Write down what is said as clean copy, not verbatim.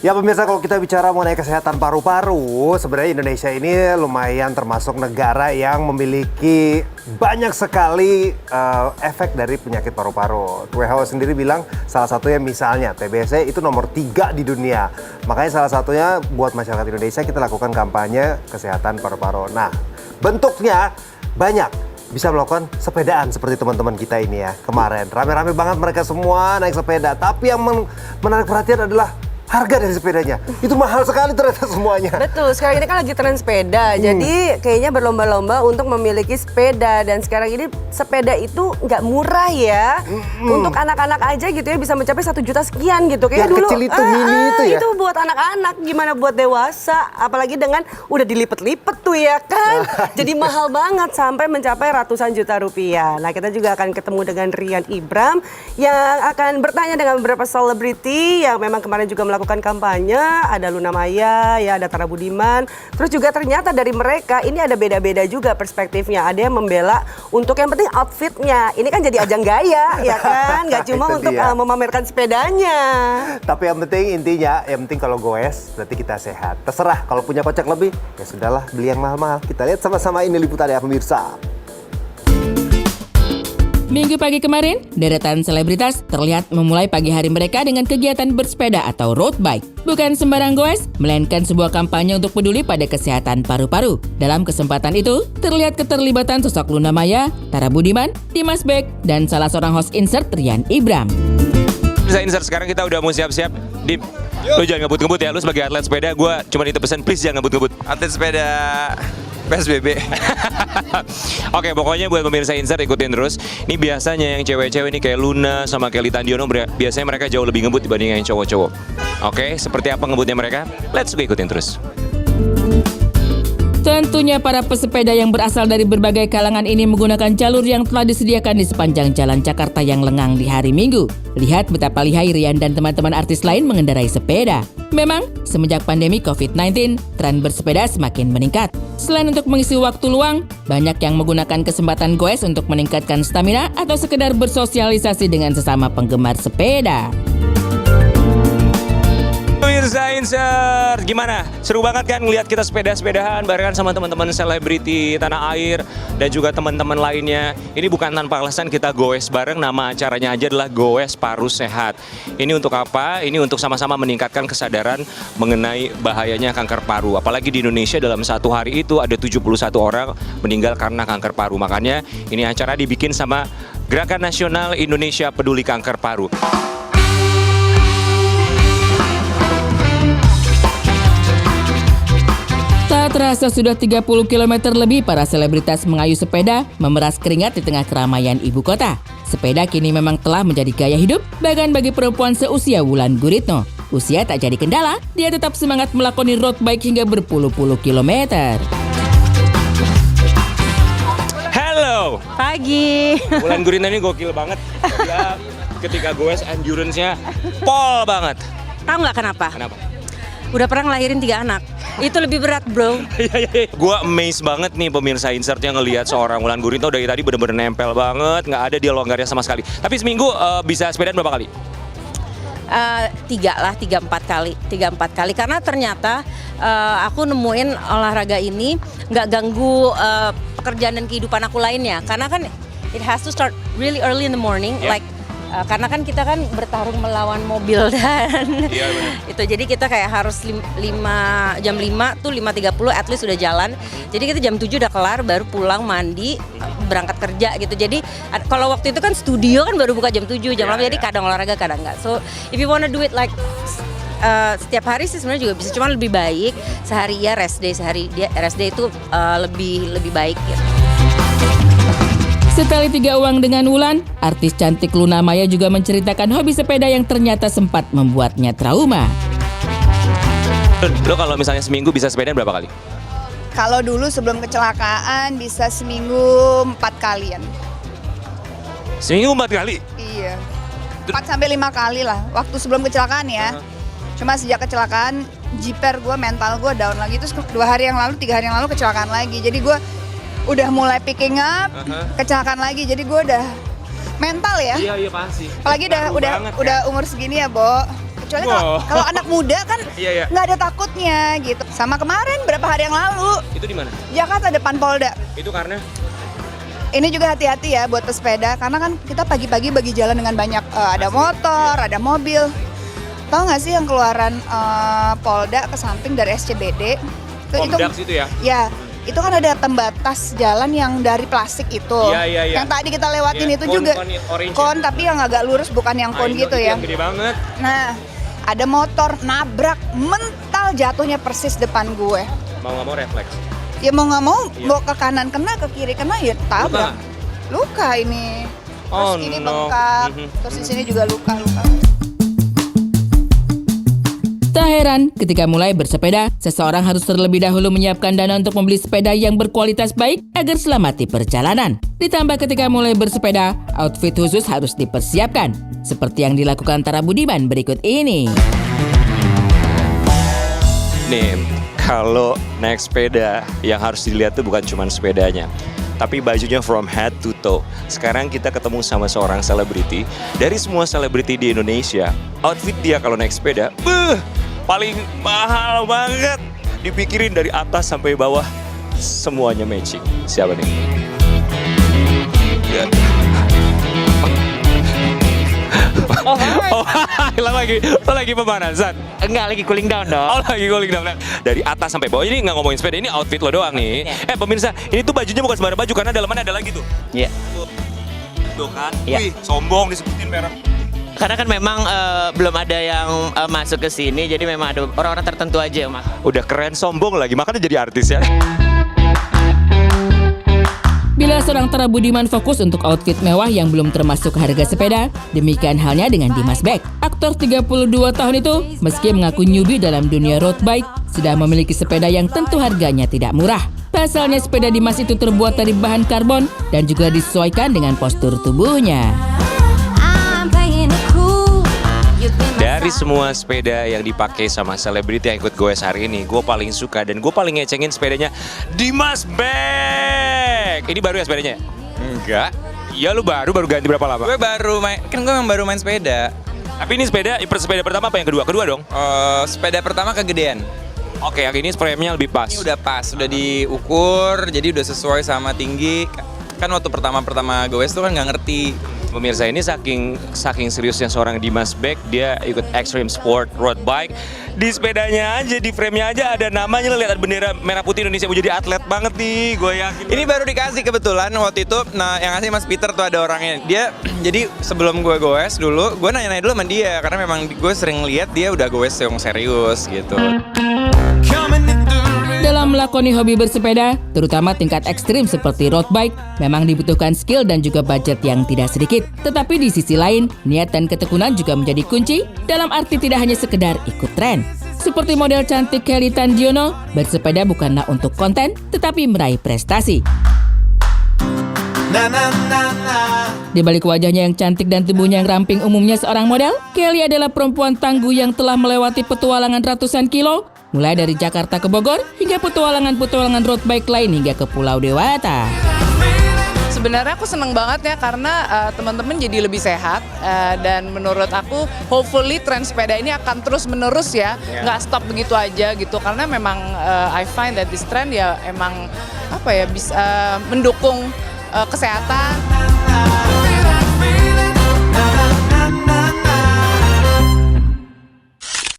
Ya pemirsa, kalau kita bicara mengenai kesehatan paru-paru, sebenarnya Indonesia ini lumayan termasuk negara yang memiliki banyak sekali efek dari penyakit paru-paru. WHO sendiri bilang salah satunya misalnya TBC itu nomor 3 di dunia. Makanya salah satunya buat masyarakat Indonesia kita lakukan kampanye kesehatan paru-paru. Nah, bentuknya banyak. Bisa melakukan sepedaan seperti teman-teman kita ini ya. Kemarin rame-rame banget mereka semua naik sepeda. Tapi yang menarik perhatian adalah harga dari sepedanya. Itu mahal sekali ternyata semuanya. Betul, sekarang ini kan lagi tren sepeda. Jadi kayaknya berlomba-lomba untuk memiliki sepeda. Dan sekarang ini sepeda itu nggak murah ya. Untuk anak-anak aja gitu ya bisa mencapai 1 juta sekian gitu. Kayak yang dulu, kecil itu mini itu ya? Itu buat anak-anak, gimana buat dewasa. Apalagi dengan udah dilipet-lipet tuh ya kan. Jadi mahal banget sampai mencapai ratusan juta rupiah. Nah, kita juga akan ketemu dengan Rian Ibram yang akan bertanya dengan beberapa selebriti yang memang kemarin juga melakukan kampanye. Ada Luna Maya, ya ada Tara Budiman. Terus juga ternyata dari mereka ini ada beda-beda juga perspektifnya. Ada yang membela untuk yang penting outfitnya. Ini kan jadi ajang gaya, ya kan? Gak cuma untuk memamerkan sepedanya. Tapi yang penting intinya, yang penting kalau goes berarti kita sehat. Terserah, kalau punya kocek lebih, ya sudahlah beli yang mahal-mahal. Kita lihat sama-sama ini liputannya pemirsa. Minggu pagi kemarin, deretan selebritas terlihat memulai pagi hari mereka dengan kegiatan bersepeda atau road bike. Bukan sembarang goes, melainkan sebuah kampanye untuk peduli pada kesehatan paru-paru. Dalam kesempatan itu, terlihat keterlibatan sosok Luna Maya, Tara Budiman, Dimas Beck, dan salah seorang host insert Rian Ibram. Bisa insert sekarang kita udah mau siap-siap. Dim, lu jangan ngebut-ngebut ya, lu sebagai atlet sepeda, gue cuma itu pesan, please jangan ngebut-ngebut. Atlet sepeda PSBB. Oke, pokoknya buat pemirsa insert ikutin terus. Ini biasanya yang cewek-cewek ini kayak Luna sama Kelly Tandiono, biasanya mereka jauh lebih ngebut dibanding yang cowok-cowok. Oke, seperti apa ngebutnya mereka? Let's go ikutin terus. Tentunya para pesepeda yang berasal dari berbagai kalangan ini menggunakan jalur yang telah disediakan di sepanjang Jalan Jakarta yang lengang di hari Minggu. Lihat betapa lihai Rian dan teman-teman artis lain mengendarai sepeda. Memang, semenjak pandemi COVID-19, tren bersepeda semakin meningkat. Selain untuk mengisi waktu luang, banyak yang menggunakan kesempatan goes untuk meningkatkan stamina atau sekedar bersosialisasi dengan sesama penggemar sepeda. Pemirsa insert, gimana? Seru banget kan ngeliat kita sepeda-sepedahan barengan sama teman-teman selebriti tanah air dan juga teman-teman lainnya. Ini bukan tanpa alasan kita goes bareng, nama acaranya aja adalah Goes Paru Sehat. Ini untuk apa? Ini untuk sama-sama meningkatkan kesadaran mengenai bahayanya kanker paru. Apalagi di Indonesia dalam satu hari itu ada 71 orang meninggal karena kanker paru. Makanya ini acara dibikin sama Gerakan Nasional Indonesia Peduli Kanker Paru. Tak terasa sudah 30 km lebih para selebritas mengayu sepeda memeras keringat di tengah keramaian ibu kota. Sepeda kini memang telah menjadi gaya hidup, bahkan bagi perempuan seusia Wulan Guritno. Usia tak jadi kendala, dia tetap semangat melakoni road bike hingga berpuluh-puluh kilometer. Halo! Pagi! Wulan Guritno ini gokil banget. Dia ketika goes endurance-nya pol banget. Tahu nggak kenapa? Kenapa? Udah pernah ngelahirin 3 anak. Itu lebih berat, bro. Gue amazed banget nih pemirsa insert yang ngelihat seorang Wulan Guritno dari tadi bener-bener nempel banget, nggak ada dia longgarnya sama sekali. Tapi seminggu bisa sepedaan berapa kali? 3-4 kali. Karena ternyata aku nemuin olahraga ini nggak ganggu pekerjaan dan kehidupan aku lainnya. Karena kan it has to start really early in the morning, like karena kan kita kan bertarung melawan mobil dan itu jadi kita kayak harus jam 5 tuh 5.30 at least udah jalan. Jadi kita jam 7 udah kelar baru pulang mandi berangkat kerja gitu. Jadi kalau waktu itu kan studio kan baru buka jam 7 jam 8 jadi kadang olahraga kadang enggak. So if you wanna do it like setiap hari sih sebenarnya juga bisa, cuma lebih baik sehari ya rest day, rest day itu lebih baik gitu. Sekali 3 uang dengan Wulan, artis cantik Luna Maya juga menceritakan hobi sepeda yang ternyata sempat membuatnya trauma. Lo kalau misalnya seminggu bisa sepedaan berapa kali? Kalau dulu sebelum kecelakaan bisa seminggu 4 kalian. Seminggu 4 kali? Iya. 4-5 kali lah, waktu sebelum kecelakaan ya. Cuma sejak kecelakaan, jiper gue, mental gue down lagi. Terus 2 hari yang lalu, 3 hari yang lalu kecelakaan lagi. Jadi gue udah mulai picking up, kecelakaan lagi. Jadi gue udah mental ya. Iya pasti. Apalagi udah umur segini ya, Bo. kecuali Wow. kalau anak muda kan Iya. nggak ada takutnya gitu. Sama kemarin berapa hari yang lalu Itu di mana? Jakarta depan Polda. Itu karena Ini juga hati-hati ya buat pesepeda karena kan kita pagi-pagi bagi jalan dengan banyak ada motor, ada mobil. Tahu nggak sih yang keluaran Polda ke samping dari SCBD? Komdak situ ya? Ya, itu kan ada pembatas jalan yang dari plastik itu. Iya. Yang tadi kita lewatin Iya, itu kon- juga kon orange kon tapi yang agak lurus bukan yang kon Ayo, gitu itu ya. yang gede banget. Nah, ada motor nabrak mental jatuhnya persis depan gue. Mau nggak mau refleks. Ya mau nggak mau, Iya. mau ke kanan kena, ke kiri kena ya tabrak. Luka ini. Terus Oh, ini no. bengkak. Mhm. Terus di sini juga luka. Tak heran, ketika mulai bersepeda, seseorang harus terlebih dahulu menyiapkan dana untuk membeli sepeda yang berkualitas baik agar selamat di perjalanan. Ditambah ketika mulai bersepeda, outfit khusus harus dipersiapkan, seperti yang dilakukan Tara Budiman berikut ini. Nih, kalau naik sepeda yang harus dilihat tuh bukan cuma sepedanya, tapi bajunya from head to toe. Sekarang kita ketemu sama seorang selebriti. Dari semua selebriti di Indonesia, outfit dia kalau naik sepeda, paling mahal banget. Dipikirin dari atas sampai bawah, semuanya matching. Siapa nih? Ya. Oh, lo lagi pemanasan? Enggak, lagi cooling down dong. Oh, lagi cooling down. Dari atas sampai bawah. Ini nggak ngomongin sepeda, ini outfit lo doang nih. Pemirsa, ini tuh bajunya bukan sembarang baju karena dalamannya ada lagi tuh. Iya. Tuh kan? Iya. Wih, sombong disebutin merek. Karena kan memang belum ada yang masuk ke sini, jadi memang ada orang-orang tertentu aja yang masuk. Udah keren, sombong lagi, makanya jadi artis ya. Bila seorang Tara Budiman fokus untuk outfit mewah yang belum termasuk harga sepeda, demikian halnya dengan Dimas Beck. Aktor 32 tahun itu, meski mengaku newbie dalam dunia road bike, sudah memiliki sepeda yang tentu harganya tidak murah. Pasalnya sepeda Dimas itu terbuat dari bahan karbon dan juga disesuaikan dengan postur tubuhnya. Dari semua sepeda yang dipakai sama selebriti yang ikut goes hari ini, gue paling suka dan gue paling ngecengin sepedanya Dimas Beck. Ini baru ya sepedanya? Enggak. Iya, lu baru ganti berapa lama? Gue baru main, kan gue memang baru main sepeda. Tapi ini sepeda pertama apa yang kedua? Kedua dong? Sepeda pertama kegedean. Oke, yang ini frame-nya lebih pas. Ini udah pas, udah diukur, jadi udah sesuai sama tinggi. Kan waktu pertama goes tuh kan nggak ngerti. Pemirsa, ini saking seriusnya seorang Dimas Beck, dia ikut extreme sport road bike. Di sepedanya aja, di frame-nya aja ada namanya, lo lihat ada bendera merah putih Indonesia. Mau jadi atlet banget nih, gue yakin. Ini baru dikasih kebetulan waktu itu. Nah, yang ngasih Mas Peter tuh ada orangnya. Dia jadi sebelum gue goes dulu, gue nanya-nanya dulu sama dia karena memang gue sering lihat dia udah goes yang serius gitu. Dalam melakoni hobi bersepeda, terutama tingkat ekstrim seperti road bike, memang dibutuhkan skill dan juga budget yang tidak sedikit. Tetapi di sisi lain, niat dan ketekunan juga menjadi kunci dalam arti tidak hanya sekedar ikut tren. Seperti model cantik Kelly Tandiono, bersepeda bukanlah untuk konten, tetapi meraih prestasi. Di balik wajahnya yang cantik dan tubuhnya yang ramping umumnya seorang model, Kelly adalah perempuan tangguh yang telah melewati petualangan ratusan kilo, mulai dari Jakarta ke Bogor hingga petualangan road bike lain hingga ke Pulau Dewata. Sebenarnya aku seneng banget ya karena teman-teman jadi lebih sehat dan menurut aku hopefully tren sepeda ini akan terus menerus ya, nggak stop begitu aja gitu karena memang I find that this trend ya emang apa ya bisa mendukung kesehatan.